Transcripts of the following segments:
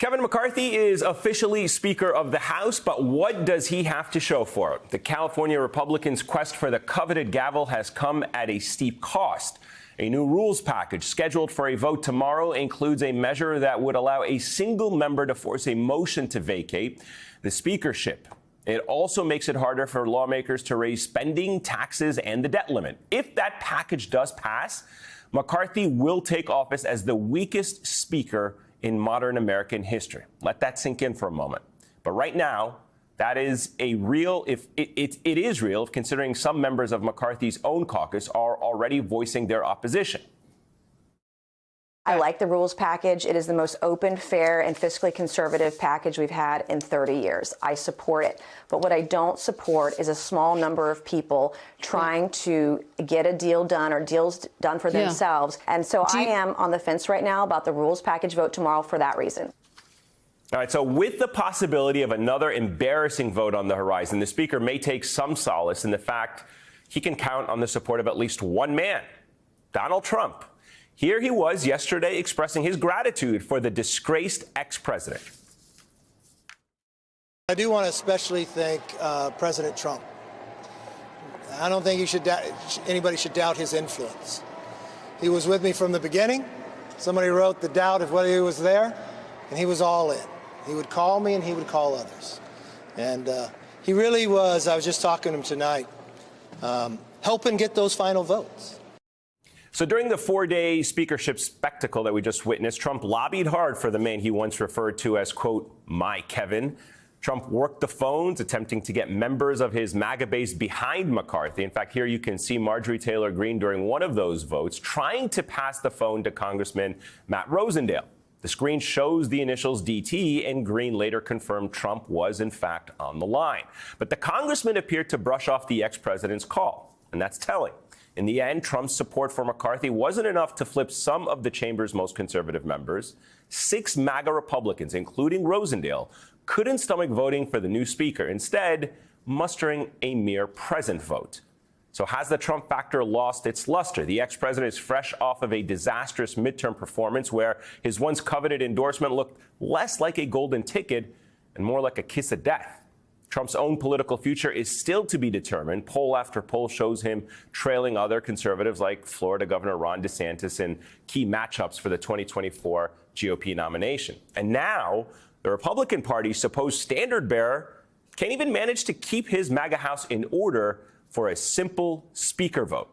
Kevin McCarthy is officially Speaker of the House, but what does he have to show for it? The California Republicans' quest for the coveted gavel has come at a steep cost. A new rules package scheduled for a vote tomorrow includes a measure that would allow a single member to force a motion to vacate the speakership. It also makes it harder for lawmakers to raise spending, taxes, and the debt limit. If that package does pass, McCarthy will take office as the weakest speaker in modern American history. Let that sink in for a moment. But right now, that is a real, it is real, considering some members of McCarthy's own caucus are already voicing their opposition. I like the rules package. It is the most open, fair, and fiscally conservative package we've had in 30 years. I support it. But what I don't support is a small number of people trying to get a deal done or deals done for themselves. And so I am on the fence right now about the rules package vote tomorrow for that reason. All right, so with the possibility of another embarrassing vote on the horizon, the Speaker may take some solace in the fact he can count on the support of at least one man, Donald Trump. Here he was yesterday expressing his gratitude for the disgraced ex-president. I do want to especially thank President Trump. I don't think anybody should doubt his influence. He was with me from the beginning. Somebody wrote the doubt of whether he was there, and he was all in. He would call me and he would call others. And he really was, I was just talking to him tonight, helping get those final votes. So during the four-day speakership spectacle that we just witnessed, Trump lobbied hard for the man he once referred to as, quote, my Kevin. Trump worked the phones, attempting to get members of his MAGA base behind McCarthy. In fact, here you can see Marjorie Taylor Greene during one of those votes trying to pass the phone to Congressman Matt Rosendale. The screen shows the initials DT, and Greene later confirmed Trump was, in fact, on the line. But the congressman appeared to brush off the ex-president's call, and that's telling. In the end, Trump's support for McCarthy wasn't enough to flip some of the chamber's most conservative members. 6 MAGA Republicans, including Rosendale, couldn't stomach voting for the new speaker, instead mustering a mere present vote. So has the Trump factor lost its luster? The ex-president is fresh off of a disastrous midterm performance where his once coveted endorsement looked less like a golden ticket and more like a kiss of death. Trump's own political future is still to be determined. Poll after poll shows him trailing other conservatives like Florida Governor Ron DeSantis in key matchups for the 2024 GOP nomination. And now the Republican Party's supposed standard bearer can't even manage to keep his MAGA house in order for a simple speaker vote.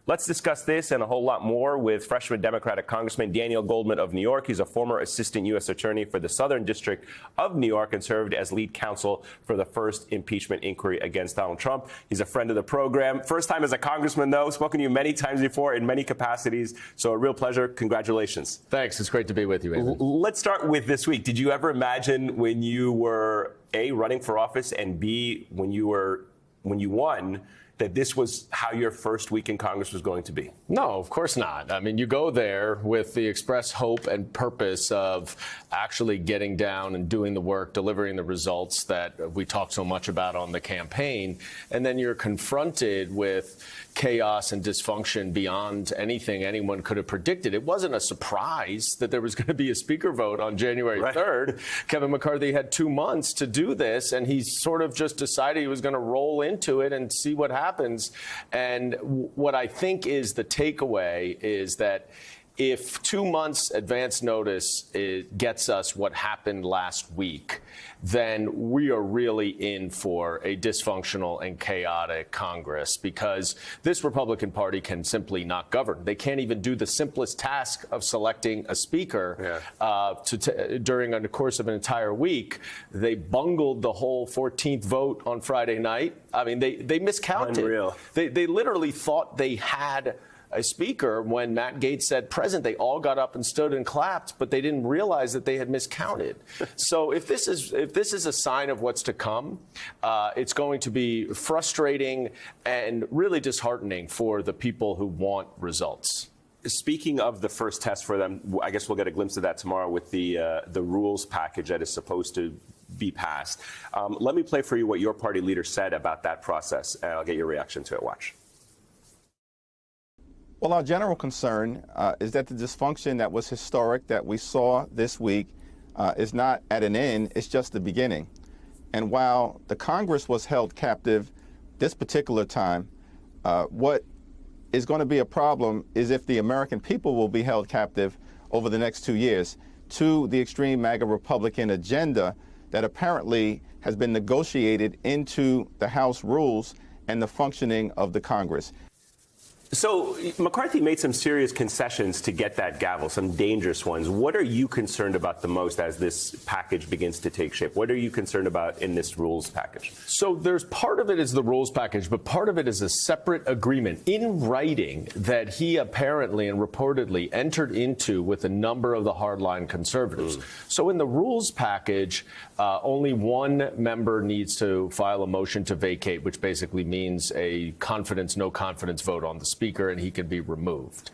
Let's discuss this and a whole lot more with freshman Democratic Congressman Daniel Goldman of New York. He's a former assistant U.S. attorney for the Southern District of New York and served as lead counsel for the first impeachment inquiry against Donald Trump. He's a friend of the program. First time as a congressman, though. Spoken to you many times before in many capacities. So a real pleasure. Congratulations. Thanks. It's great to be with you, Andy. Let's start with this week. Did you ever imagine when you were, A, running for office, and B, when you won, that this was how your first week in Congress was going to be? No, of course not. I mean, you go there with the express hope and purpose of actually getting down and doing the work, delivering the results that we talked so much about on the campaign, and then you're confronted with chaos and dysfunction beyond anything anyone could have predicted. It wasn't a surprise that there was going to be a speaker vote on January 3rd. Kevin McCarthy had 2 months to do this, and he sort of just decided he was going to roll into it and see what happens. And what I think is the takeaway is that if 2 months advance notice gets us what happened last week, then we are really in for a dysfunctional and chaotic Congress, because this Republican Party can simply not govern. They can't even do the simplest task of selecting a speaker during the course of an entire week. They bungled the whole 14th vote on Friday night. I mean, they miscounted. Unreal. They literally thought they had a speaker. When Matt Gaetz said present, they all got up and stood and clapped, but they didn't realize that they had miscounted. So if this is a sign of what's to come, it's going to be frustrating and really disheartening for the people who want results. Speaking of the first test for them, I guess we'll get a glimpse of that tomorrow with the rules package that is supposed to be passed. Let me play for you what your party leader said about that process, and I'll get your reaction to it. Watch. Well, our general concern is that the dysfunction that was historic that we saw this week is not at an end, it's just the beginning. And while the Congress was held captive this particular time, what is going to be a problem is if the American people will be held captive over the next 2 years to the extreme MAGA Republican agenda that apparently has been negotiated into the House rules and the functioning of the Congress. So McCarthy made some serious concessions to get that gavel, some dangerous ones. What are you concerned about the most as this package begins to take shape? What are you concerned about in this rules package? So there's part of it is the rules package, but part of it is a separate agreement in writing that he apparently and reportedly entered into with a number of the hardline conservatives. So in the rules package, only one member needs to file a motion to vacate, which basically means a confidence, no confidence vote on the speaker, and he can be removed.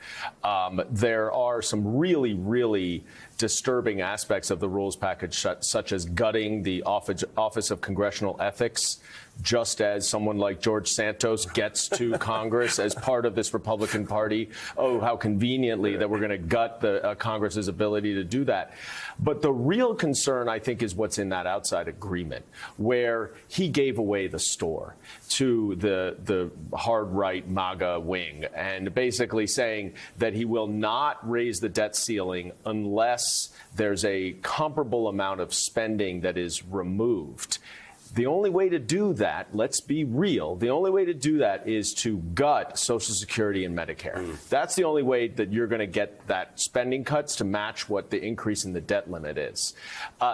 There are some really, really disturbing aspects of the rules package, such as gutting the Office of Congressional Ethics, just as someone like George Santos gets to Congress as part of this Republican Party. Oh, how conveniently that we're going to gut the Congress's ability to do that. But the real concern, I think, is what's in that outside agreement, where he gave away the store to the hard right MAGA wing, and basically saying that he will not raise the debt ceiling unless there's a comparable amount of spending that is removed. The only way to do that, let's be real, the only way to do that is to gut Social Security and Medicare. That's the only way that you're going to get that spending cuts to match what the increase in the debt limit is.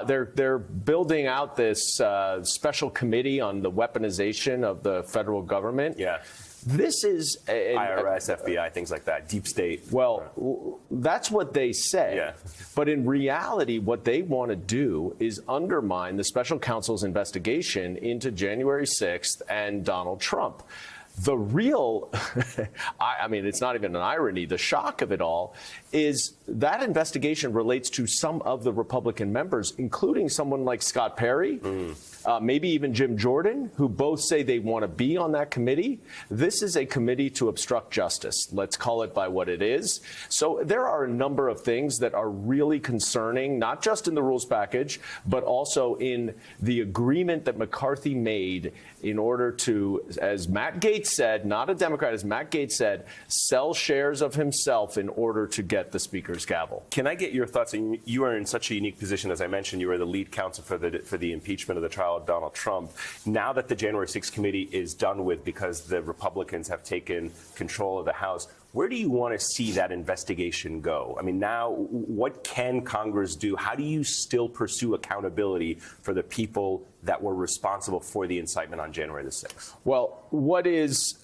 They're building out this special committee on the weaponization of the federal government. Yeah. This is IRS, FBI, things like that, deep state. Well, that's what they say. Yeah. But in reality, what they want to do is undermine the special counsel's investigation into January 6th and Donald Trump. The real, I mean, it's not even an irony, the shock of it all is that investigation relates to some of the Republican members, including someone like Scott Perry, maybe even Jim Jordan, who both say they want to be on that committee. This is a committee to obstruct justice. Let's call it by what it is. So there are a number of things that are really concerning, not just in the rules package, but also in the agreement that McCarthy made in order to, as Matt Gaetz said, not a Democrat, as Matt Gaetz said, sell shares of himself in order to get the Speaker's gavel. Can I get your thoughts? You are in such a unique position. As I mentioned, you were the lead counsel for the impeachment of the trial of Donald Trump. Now that the January 6th committee is done with because the Republicans have taken control of the House, where do you want to see that investigation go? I mean, now, what can Congress do? How do you still pursue accountability for the people that were responsible for the incitement on January the 6th? Well, what is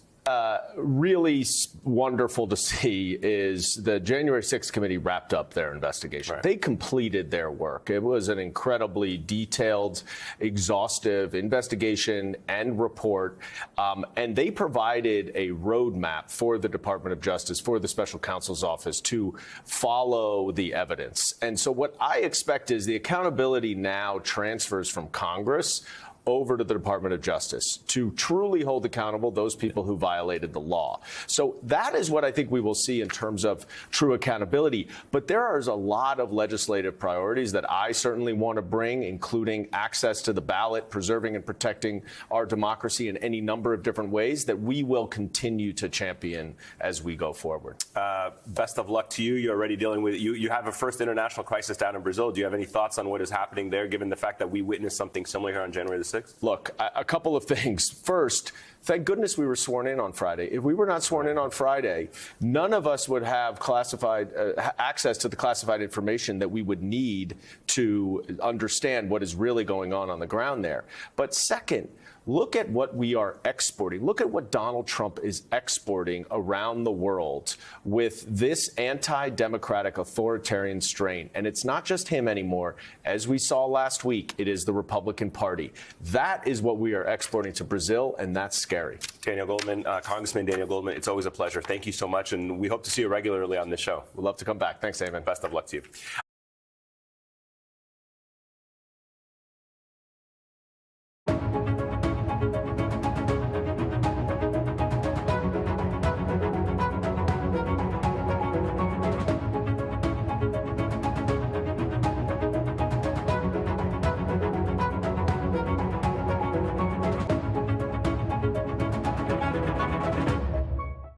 really wonderful to see is the January 6th committee wrapped up their investigation. Right. They completed their work. It was an incredibly detailed, exhaustive investigation and report, and they provided a roadmap for the Department of Justice, for the special counsel's office to follow the evidence. And so what I expect is the accountability now transfers from Congress over to the Department of Justice to truly hold accountable those people who violated the law. So that is what I think we will see in terms of true accountability. But there is a lot of legislative priorities that I certainly want to bring, including access to the ballot, preserving and protecting our democracy in any number of different ways that we will continue to champion as we go forward. Best of luck to you. You're already dealing with it. You have a first international crisis down in Brazil. Do you have any thoughts on what is happening there, given the fact that we witnessed something similar here on January the 6th? Look, a couple of things. First, thank goodness we were sworn in on Friday. If we were not sworn in on Friday, none of us would have classified access to the classified information that we would need to understand what is really going on the ground there. But second, look at what we are exporting. Look at what Donald Trump is exporting around the world with this anti-democratic authoritarian strain. And it's not just him anymore. As we saw last week, it is the Republican Party. That is what we are exporting to Brazil, and that's scary. Daniel Goldman, Congressman Daniel Goldman, it's always a pleasure. Thank you so much, and we hope to see you regularly on this show. We'd love to come back. Thanks, Eamon. Best of luck to you.